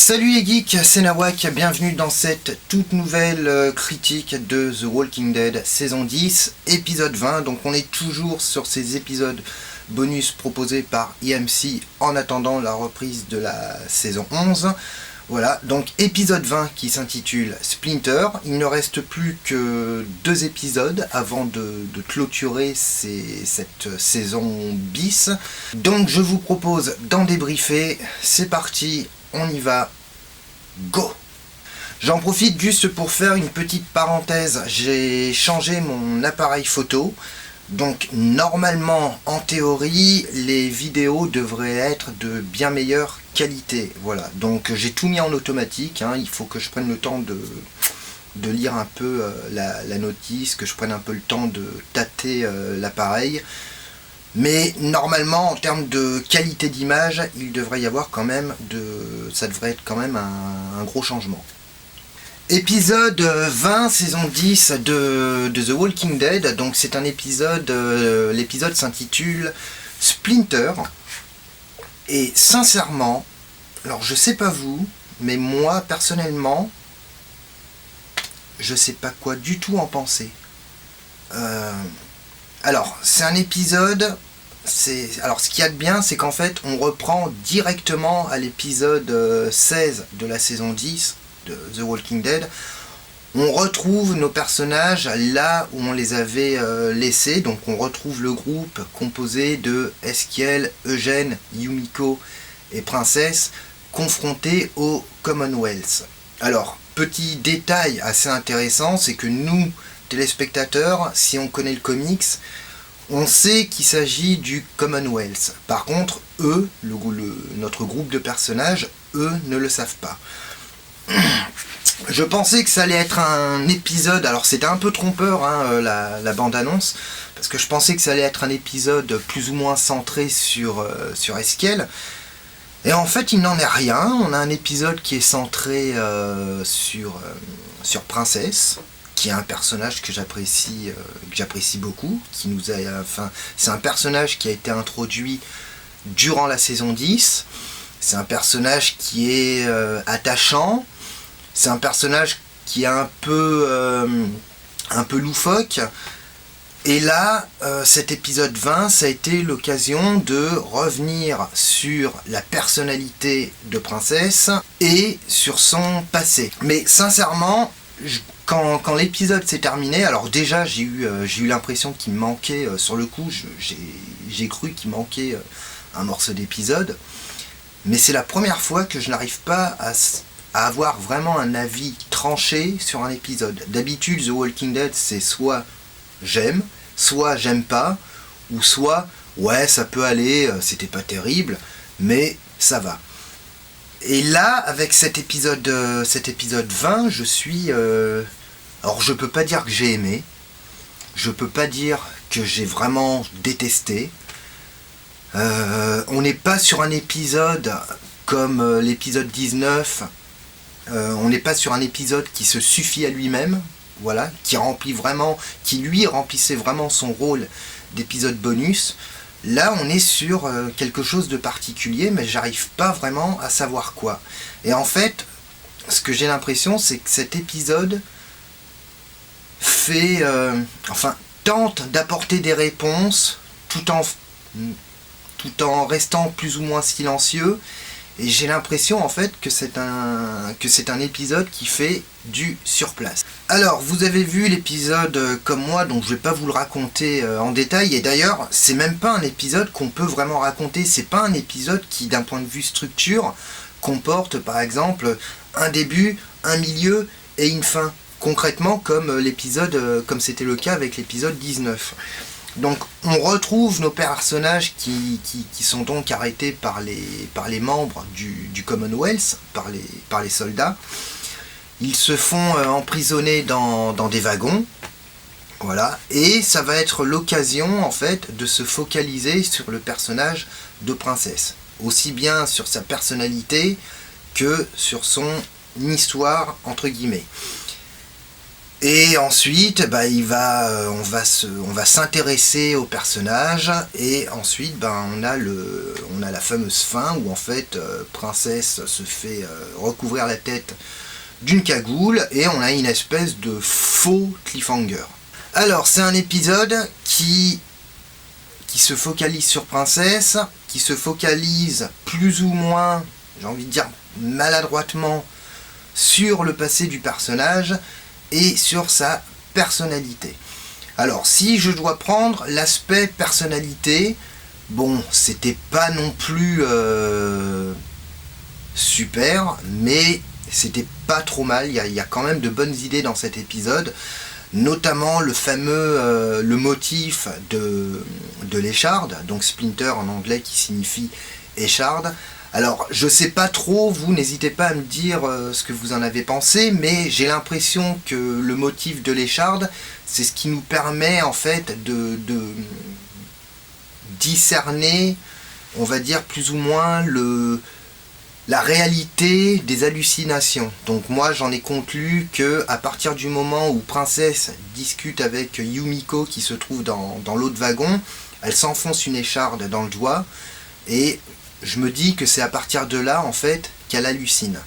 Salut les geeks, c'est Nawak, bienvenue dans cette toute nouvelle critique de The Walking Dead saison 10, épisode 20. Donc on est toujours sur ces épisodes bonus proposés par EMC en attendant la reprise de la saison 11. Voilà, donc épisode 20 qui s'intitule Splinter. Il ne reste plus que 2 épisodes avant de clôturer cette saison bis. Donc je vous propose d'en débriefer. C'est parti, on y va. Go! J'en profite juste pour faire une petite parenthèse. J'ai changé mon appareil photo. Donc normalement, en théorie, les vidéos devraient être de bien meilleure qualité. Voilà, donc j'ai tout mis en automatique. Il faut que je prenne le temps de lire un peu la notice, que je prenne un peu le temps de tâter l'appareil. Mais normalement, en termes de qualité d'image, il devrait y avoir quand même ça devrait être quand même un gros changement. Épisode 20, saison 10 de The Walking Dead. Donc c'est un épisode, l'épisode s'intitule Splinter. Et sincèrement, alors je sais pas vous, mais moi personnellement, je sais pas quoi du tout en penser. Alors c'est un épisode, alors ce qu'il y a de bien, c'est qu'en fait on reprend directement à l'épisode 16 de la saison 10 de The Walking Dead. On retrouve nos personnages là où on les avait laissés. Donc on retrouve le groupe composé de Eskiel, Eugène, Yumiko et Princesse confrontés au Commonwealth. Alors, petit détail assez intéressant, c'est que nous, téléspectateurs, si on connaît le comics, on sait qu'il s'agit du Commonwealth. Par contre, eux, notre groupe de personnages, eux ne le savent pas. Je pensais que ça allait être un épisode, alors c'était un peu trompeur la bande-annonce, parce que je pensais que ça allait être un épisode plus ou moins centré sur Eskiel. Et en fait il n'en est rien. On a un épisode qui est centré sur Princesse, qui est un personnage que j'apprécie beaucoup, c'est un personnage qui a été introduit durant la saison 10. C'est un personnage qui est attachant. C'est un personnage qui est un peu loufoque. Et là, cet épisode 20, ça a été l'occasion de revenir sur la personnalité de Princesse et sur son passé. Mais sincèrement, quand l'épisode s'est terminé, alors déjà j'ai eu l'impression qu'il me manquait, sur le coup, j'ai cru qu'il manquait un morceau d'épisode. Mais c'est la première fois que je n'arrive pas à avoir vraiment un avis tranché sur un épisode. D'habitude, The Walking Dead, c'est soit j'aime pas, ou soit ouais, ça peut aller, c'était pas terrible, mais ça va. Et là, avec cet épisode 20, je suis... alors je peux pas dire que j'ai aimé, je peux pas dire que j'ai vraiment détesté. On n'est pas sur un épisode comme l'épisode 19, on n'est pas sur un épisode qui se suffit à lui-même, voilà, qui lui remplissait vraiment son rôle d'épisode bonus. Là on est sur quelque chose de particulier, mais j'arrive pas vraiment à savoir quoi. Et en fait, ce que j'ai l'impression, c'est que cet épisode tente d'apporter des réponses tout en restant plus ou moins silencieux. Et j'ai l'impression en fait que c'est un épisode qui fait du surplace. Alors vous avez vu l'épisode comme moi, donc je vais pas vous le raconter en détail. Et d'ailleurs c'est même pas un épisode qu'on peut vraiment raconter. C'est pas un épisode qui, d'un point de vue structure, comporte par exemple un début, un milieu et une fin. Concrètement comme c'était le cas avec l'épisode 19. Donc on retrouve nos personnages qui sont donc arrêtés par les membres du Commonwealth, par les soldats. Ils se font emprisonner dans des wagons, voilà, et ça va être l'occasion en fait de se focaliser sur le personnage de Princesse, aussi bien sur sa personnalité que sur son histoire entre guillemets. Et ensuite, on va s'intéresser au personnage, et ensuite, on a la fameuse fin où en fait, Princesse se fait recouvrir la tête d'une cagoule, et on a une espèce de faux cliffhanger. Alors, c'est un épisode qui se focalise sur Princesse, qui se focalise plus ou moins, j'ai envie de dire maladroitement, sur le passé du personnage et sur sa personnalité. Alors, si je dois prendre l'aspect personnalité, bon, c'était pas non plus super, mais c'était pas trop mal. Il y a quand même de bonnes idées dans cet épisode, notamment le fameux le motif de l'écharde, donc Splinter en anglais qui signifie écharde. Alors, je sais pas trop, vous n'hésitez pas à me dire ce que vous en avez pensé, mais j'ai l'impression que le motif de l'écharde, c'est ce qui nous permet en fait de discerner, on va dire plus ou moins la réalité des hallucinations. Donc moi j'en ai conclu que à partir du moment où Princesse discute avec Yumiko qui se trouve dans l'autre wagon, elle s'enfonce une écharde dans le doigt, et je me dis que c'est à partir de là en fait qu'elle hallucine.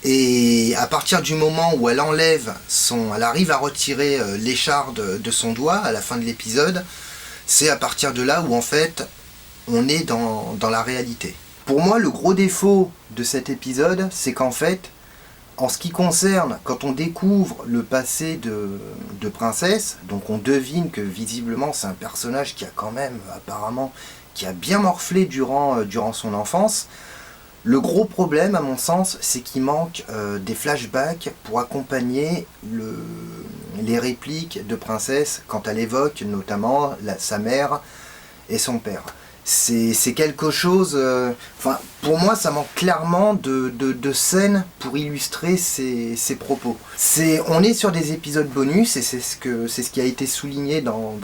Et à partir du moment où elle arrive à retirer l'écharde de son doigt à la fin de l'épisode, c'est à partir de là où en fait on est dans la réalité. Pour moi, le gros défaut de cet épisode, c'est qu'en fait, en ce qui concerne, quand on découvre le passé de Princesse, donc on devine que visiblement c'est un personnage qui a quand même, apparemment, qui a bien morflé durant son enfance. Le gros problème, à mon sens, c'est qu'il manque des flashbacks pour accompagner les répliques de Princesse quand elle évoque notamment sa mère et son père. C'est quelque chose... pour moi, ça manque clairement de scènes pour illustrer ses propos. On est sur des épisodes bonus, et c'est ce qui a été souligné dans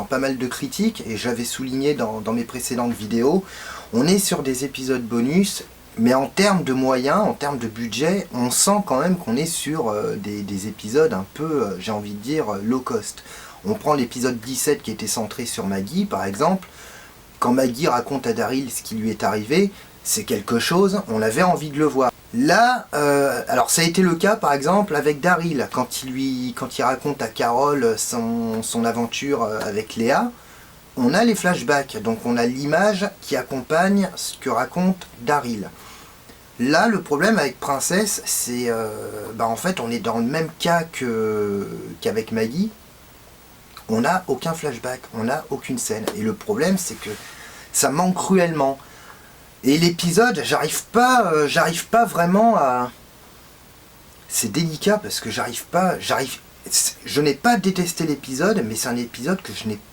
pas mal de critiques, et j'avais souligné dans mes précédentes vidéos. On est sur des épisodes bonus, mais en termes de moyens, en termes de budget, on sent quand même qu'on est sur des épisodes un peu, j'ai envie de dire, low cost. On prend l'épisode 17 qui était centré sur Maggie, par exemple. Quand Maggie raconte à Daryl ce qui lui est arrivé, c'est quelque chose, on avait envie de le voir. Là, alors ça a été le cas par exemple avec Daryl, quand il raconte à Carol son aventure avec Léa, on a les flashbacks, donc on a l'image qui accompagne ce que raconte Daryl. Là, le problème avec Princesse, c'est en fait on est dans le même cas qu'avec Maggie. On n'a aucun flashback, on n'a aucune scène. Et le problème, c'est que ça manque cruellement. Et l'épisode, j'arrive pas vraiment à... C'est délicat parce que je n'ai pas détesté l'épisode, mais c'est un épisode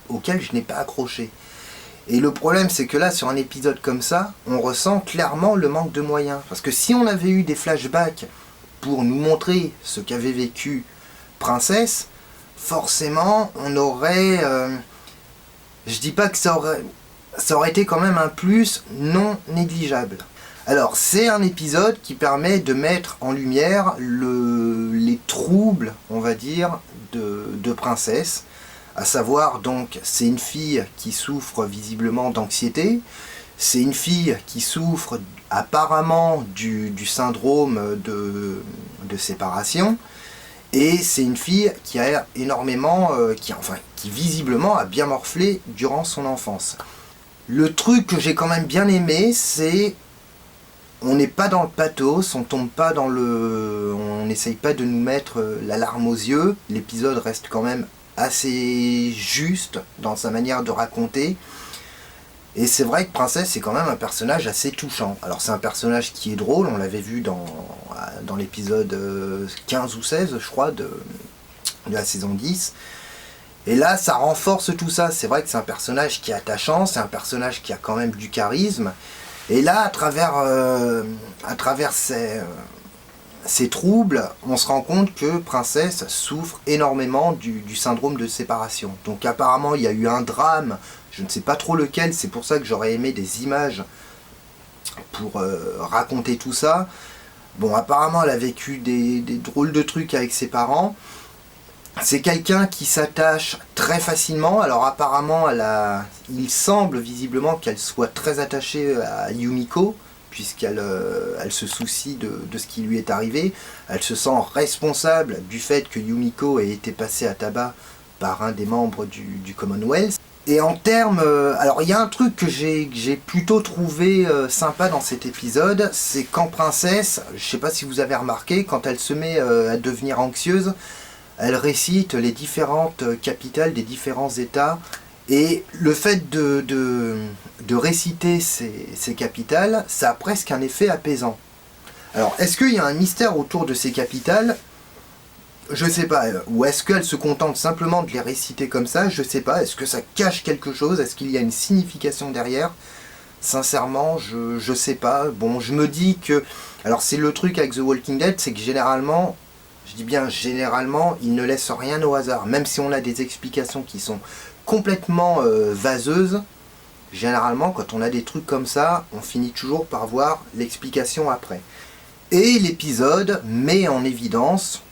auquel je n'ai pas accroché. Et le problème, c'est que là, sur un épisode comme ça, on ressent clairement le manque de moyens. Parce que si on avait eu des flashbacks pour nous montrer ce qu'avait vécu Princesse, forcément, on aurait... je dis pas que ça aurait été quand même un plus non négligeable. Alors, c'est un épisode qui permet de mettre en lumière les troubles, on va dire, de Princesse. À savoir, donc, c'est une fille qui souffre visiblement d'anxiété. C'est une fille qui souffre apparemment du syndrome de séparation. Et c'est une fille qui a énormément, qui visiblement a bien morflé durant son enfance. Le truc que j'ai quand même bien aimé, c'est on n'est pas dans le pathos, on n'essaye pas de nous mettre la larme aux yeux. L'épisode reste quand même assez juste dans sa manière de raconter. Et c'est vrai que Princesse, c'est quand même un personnage assez touchant. Alors c'est un personnage qui est drôle, on l'avait vu dans l'épisode 15 ou 16, je crois, de la saison 10. Et là, ça renforce tout ça. C'est vrai que c'est un personnage qui est attachant, c'est un personnage qui a quand même du charisme. Et là, à travers ces troubles, on se rend compte que Princesse souffre énormément du syndrome de séparation. Donc apparemment, il y a eu un drame, je ne sais pas trop lequel, c'est pour ça que j'aurais aimé des images pour raconter tout ça. Bon, apparemment, elle a vécu des drôles de trucs avec ses parents. C'est quelqu'un qui s'attache très facilement. Alors apparemment, il semble visiblement qu'elle soit très attachée à Yumiko, puisqu'elle elle se soucie de ce qui lui est arrivé. Elle se sent responsable du fait que Yumiko ait été passée à tabac par un des membres du Commonwealth. Et en termes... alors il y a un truc que j'ai plutôt trouvé sympa dans cet épisode, c'est quand Princesse, je sais pas si vous avez remarqué, quand elle se met à devenir anxieuse, elle récite les différentes capitales des différents États. Et le fait de réciter ces capitales, ça a presque un effet apaisant. Alors, est-ce qu'il y a un mystère autour de ces capitales ? Je sais pas. Ou est-ce qu'elle se contente simplement de les réciter comme ça ? Je sais pas. Est-ce que ça cache quelque chose ? Est-ce qu'il y a une signification derrière ? Sincèrement, je sais pas. Bon, je me dis que... Alors, c'est le truc avec The Walking Dead, c'est que généralement... Je dis bien généralement, ils ne laissent rien au hasard. Même si on a des explications qui sont complètement vaseuses, généralement quand on a des trucs comme ça, on finit toujours par voir l'explication après. Et l'épisode met en évidence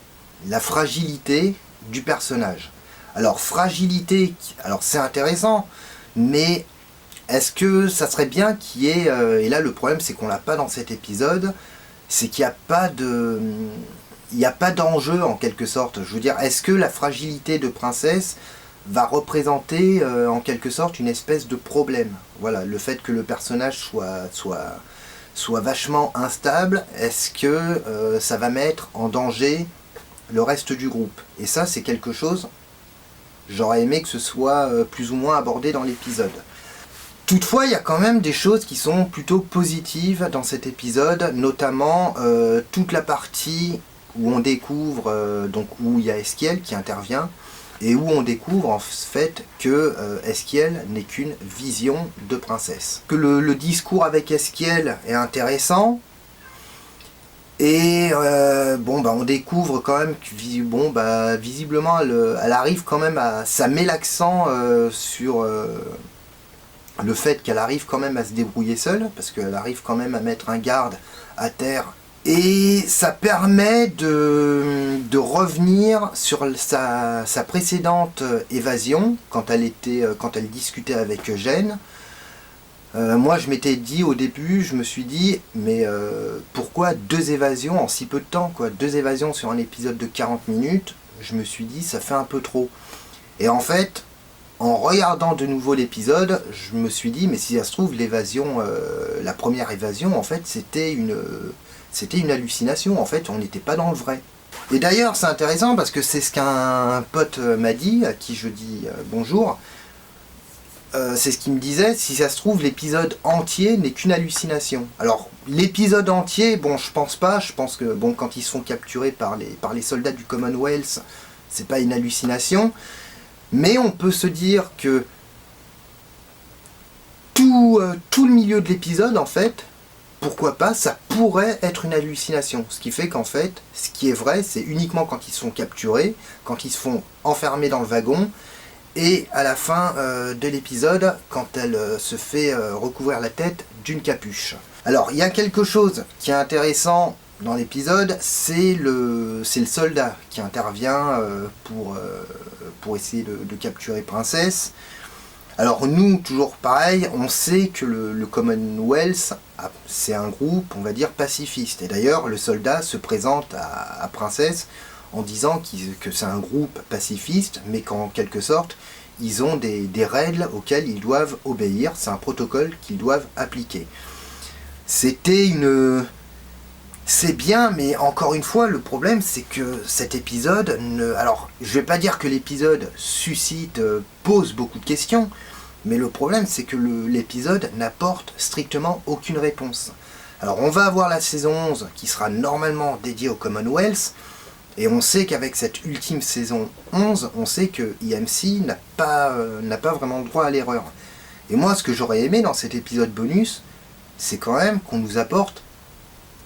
la fragilité du personnage. Alors fragilité, alors c'est intéressant, mais est-ce que ça serait bien qu'il y ait... et là le problème c'est qu'on l'a pas dans cet épisode, c'est qu'il n'y a pas de... Il n'y a pas d'enjeu en quelque sorte. Je veux dire, est-ce que la fragilité de Princesse va représenter en quelque sorte une espèce de problème ? Voilà, le fait que le personnage soit vachement instable, est-ce que ça va mettre en danger le reste du groupe ? Et ça, c'est quelque chose, j'aurais aimé que ce soit plus ou moins abordé dans l'épisode. Toutefois, il y a quand même des choses qui sont plutôt positives dans cet épisode, notamment toute la partie où on découvre, donc où il y a Eskiel qui intervient, et où on découvre en fait que Eskiel n'est qu'une vision de Princesse. Que le discours avec Eskiel est intéressant, et bon, bah, on découvre quand même que bon, bah, visiblement elle arrive quand même à... Ça met l'accent sur le fait qu'elle arrive quand même à se débrouiller seule, parce qu'elle arrive quand même à mettre un garde à terre. Et ça permet de revenir sur sa précédente évasion, quand elle discutait avec Eugène. Moi je m'étais dit au début, je me suis dit, mais pourquoi 2 évasions en si peu de temps, quoi ? 2 évasions sur un épisode de 40 minutes, je me suis dit, ça fait un peu trop. Et en fait, en regardant de nouveau l'épisode, je me suis dit, mais si ça se trouve, l'évasion, la première évasion, en fait, c'était une hallucination, en fait, on n'était pas dans le vrai. Et d'ailleurs, c'est intéressant parce que c'est ce qu'un pote m'a dit, à qui je dis bonjour. C'est ce qu'il me disait, si ça se trouve, l'épisode entier n'est qu'une hallucination. Alors, l'épisode entier, bon, je pense pas, je pense que, bon, quand ils se font capturer par les soldats du Commonwealth, c'est pas une hallucination, mais on peut se dire que tout le milieu de l'épisode, en fait, pourquoi pas, ça pourrait être une hallucination. Ce qui fait qu'en fait, ce qui est vrai, c'est uniquement quand ils se font capturer, quand ils se font enfermer dans le wagon, et à la fin de l'épisode, quand elle se fait recouvrir la tête d'une capuche. Alors, il y a quelque chose qui est intéressant dans l'épisode, c'est le soldat qui intervient pour essayer de capturer Princesse. Alors nous, toujours pareil, on sait que le Commonwealth, c'est un groupe, on va dire, pacifiste. Et d'ailleurs, le soldat se présente à Princesse en disant que c'est un groupe pacifiste, mais qu'en quelque sorte, ils ont des règles auxquelles ils doivent obéir. C'est un protocole qu'ils doivent appliquer. C'est bien, mais encore une fois, le problème, c'est que cet épisode... Alors, je vais pas dire que l'épisode pose beaucoup de questions, mais le problème, c'est que l'épisode n'apporte strictement aucune réponse. Alors, on va avoir la saison 11, qui sera normalement dédiée au Commonwealth, et on sait qu'avec cette ultime saison 11, on sait que EMC n'a pas vraiment le droit à l'erreur. Et moi, ce que j'aurais aimé dans cet épisode bonus, c'est quand même qu'on nous apporte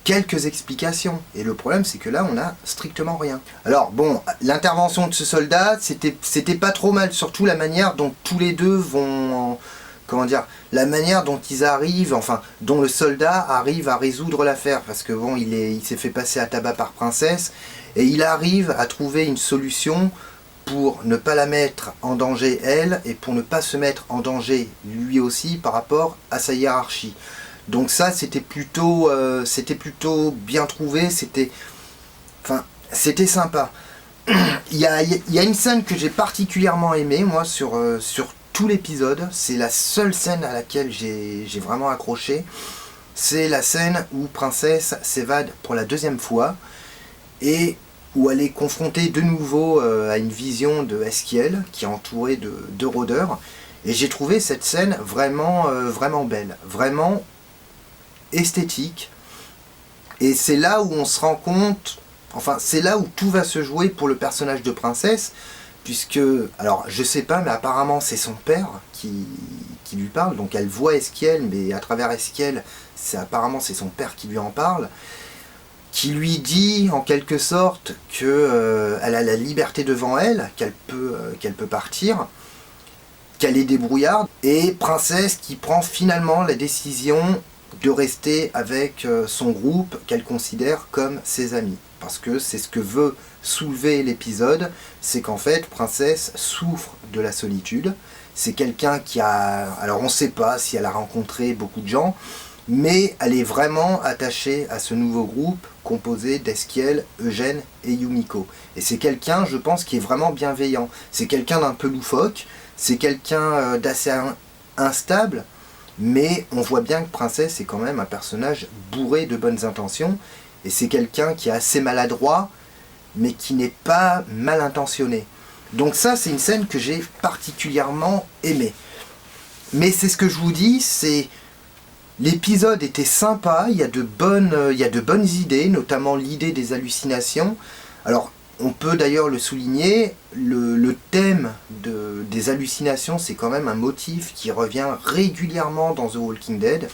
quelques explications. Et le problème, c'est que là, on a strictement rien. Alors, bon, l'intervention de ce soldat, c'était pas trop mal. Surtout la manière dont tous les deux vont comment dire, la manière dont ils arrivent, enfin, dont le soldat arrive à résoudre l'affaire, parce que bon, il s'est fait passer à tabac par Princesse, et il arrive à trouver une solution pour ne pas la mettre en danger elle, et pour ne pas se mettre en danger lui aussi par rapport à sa hiérarchie. Donc ça, c'était plutôt bien trouvé, c'était sympa. Il y a une scène que j'ai particulièrement aimée, moi, sur tout l'épisode. C'est la seule scène à laquelle j'ai vraiment accroché. C'est la scène où Princesse s'évade pour la deuxième fois et où elle est confrontée de nouveau à une vision de Eskiel qui est entourée de rôdeurs. Et j'ai trouvé cette scène vraiment belle, vraiment esthétique. Et c'est là où on se rend compte, enfin c'est là où tout va se jouer pour le personnage de Princesse, puisque, alors je sais pas, mais apparemment c'est son père qui lui parle, donc elle voit Eskiel, mais à travers Eskiel, apparemment c'est son père qui lui en parle, qui lui dit en quelque sorte que elle a la liberté devant elle, qu'elle peut partir, qu'elle est débrouillarde, et Princesse qui prend finalement la décision de rester avec son groupe qu'elle considère comme ses amis. Parce que c'est ce que veut soulever l'épisode, c'est qu'en fait Princesse souffre de la solitude. C'est quelqu'un qui a... Alors on ne sait pas si elle a rencontré beaucoup de gens, mais elle est vraiment attachée à ce nouveau groupe composé d'Eskiel, Eugène et Yumiko. Et c'est quelqu'un, je pense, qui est vraiment bienveillant. C'est quelqu'un d'un peu loufoque, c'est quelqu'un d'assez instable, mais on voit bien que Princesse est quand même un personnage bourré de bonnes intentions, et c'est quelqu'un qui est assez maladroit, mais qui n'est pas mal intentionné. Donc ça, c'est une scène que j'ai particulièrement aimée. Mais c'est ce que je vous dis, c'est... L'épisode était sympa, il y a de bonnes idées, notamment l'idée des hallucinations. Alors, on peut d'ailleurs le souligner, le thème des hallucinations, c'est quand même un motif qui revient régulièrement dans The Walking Dead.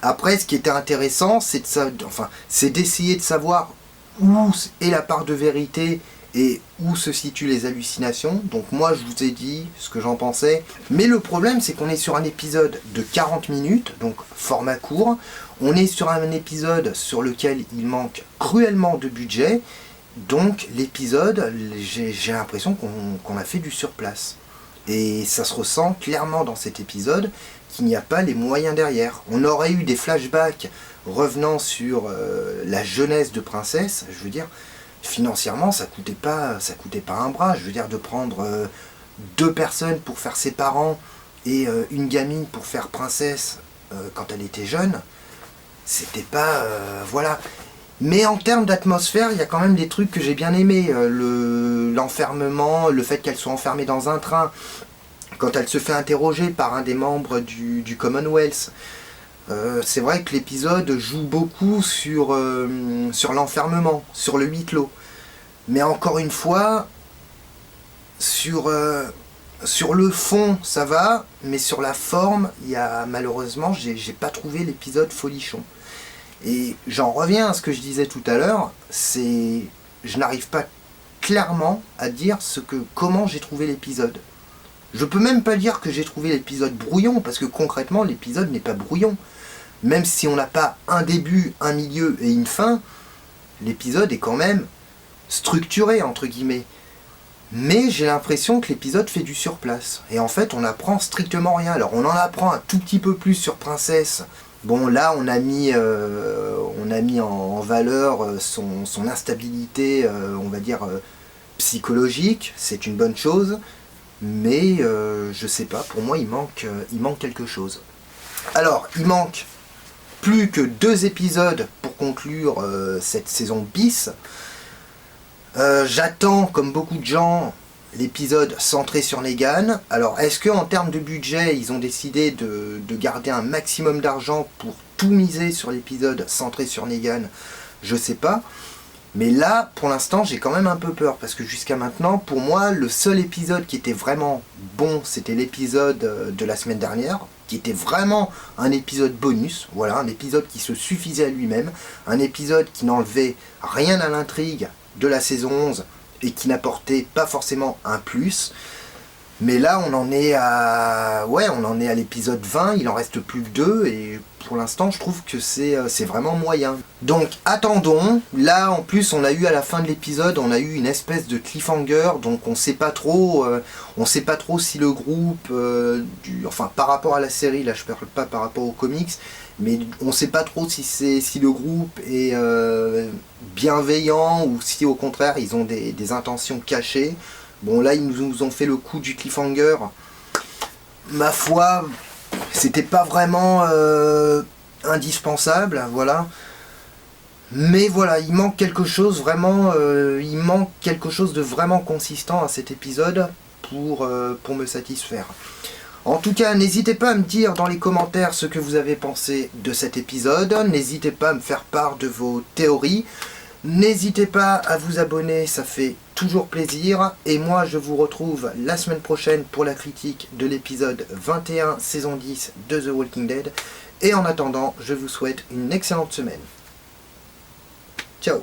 Après, ce qui était intéressant, c'est d'essayer de savoir où est la part de vérité et où se situent les hallucinations. Donc moi, je vous ai dit ce que j'en pensais. Mais le problème, c'est qu'on est sur un épisode de 40 minutes, donc format court. On est sur un épisode sur lequel il manque cruellement de budget. Donc l'épisode, j'ai l'impression qu'on a fait du surplace. Et ça se ressent clairement dans cet épisode qu'il n'y a pas les moyens derrière. On aurait eu des flashbacks revenant sur la jeunesse de Princesse. Je veux dire, financièrement, ça coûtait pas un bras. Je veux dire, de prendre 2 personnes pour faire ses parents et une gamine pour faire Princesse quand elle était jeune, c'était pas... voilà. Mais en termes d'atmosphère, il y a quand même des trucs que j'ai bien aimés. L'enfermement, le fait qu'elle soit enfermée dans un train, quand elle se fait interroger par un des membres du Commonwealth. C'est vrai que l'épisode joue beaucoup sur l'enfermement, sur le huis clos. Mais encore une fois, sur le fond, ça va, mais sur la forme, malheureusement, j'ai pas trouvé l'épisode folichon. Et j'en reviens à ce que je disais tout à l'heure, je n'arrive pas clairement à dire comment j'ai trouvé l'épisode. Je peux même pas dire que j'ai trouvé l'épisode brouillon, parce que concrètement, l'épisode n'est pas brouillon. Même si on n'a pas un début, un milieu et une fin, l'épisode est quand même structuré, entre guillemets. Mais j'ai l'impression que l'épisode fait du surplace. Et en fait, on n'apprend strictement rien. Alors, on en apprend un tout petit peu plus sur Princesse. Bon, là, on a mis en valeur son instabilité, on va dire, psychologique. C'est une bonne chose. Mais, je sais pas, pour moi, il manque quelque chose. Alors, il manque plus que 2 épisodes pour conclure cette saison bis. J'attends, comme beaucoup de gens, l'épisode centré sur Negan. Alors, est-ce qu'en termes de budget, ils ont décidé de garder un maximum d'argent pour tout miser sur l'épisode centré sur Negan? Je sais pas. Mais là, pour l'instant, j'ai quand même un peu peur. Parce que jusqu'à maintenant, pour moi, le seul épisode qui était vraiment bon, c'était l'épisode de la semaine dernière, qui était vraiment un épisode bonus. Voilà, un épisode qui se suffisait à lui-même. Un épisode qui n'enlevait rien à l'intrigue de la saison 11 et qui n'apportait pas forcément un plus. Mais là, on en est à... Ouais, on en est à l'épisode 20, il en reste plus que 2, et pour l'instant, je trouve que c'est vraiment moyen. Donc, attendons. Là, en plus, on a eu à la fin de l'épisode, on a eu une espèce de cliffhanger, donc on sait pas trop si le groupe, enfin, par rapport à la série, là, je parle pas par rapport aux comics, mais on sait pas trop si le groupe est bienveillant, ou si, au contraire, ils ont des intentions cachées. Bon, là, ils nous ont fait le coup du cliffhanger. Ma foi, c'était pas vraiment indispensable, voilà. Mais voilà, il manque quelque chose vraiment, il manque quelque chose de vraiment consistant à cet épisode pour me satisfaire. En tout cas, n'hésitez pas à me dire dans les commentaires ce que vous avez pensé de cet épisode. N'hésitez pas à me faire part de vos théories. N'hésitez pas à vous abonner, ça fait toujours plaisir. Et moi, je vous retrouve la semaine prochaine pour la critique de l'épisode 21, saison 10 de The Walking Dead. Et en attendant, je vous souhaite une excellente semaine. Ciao.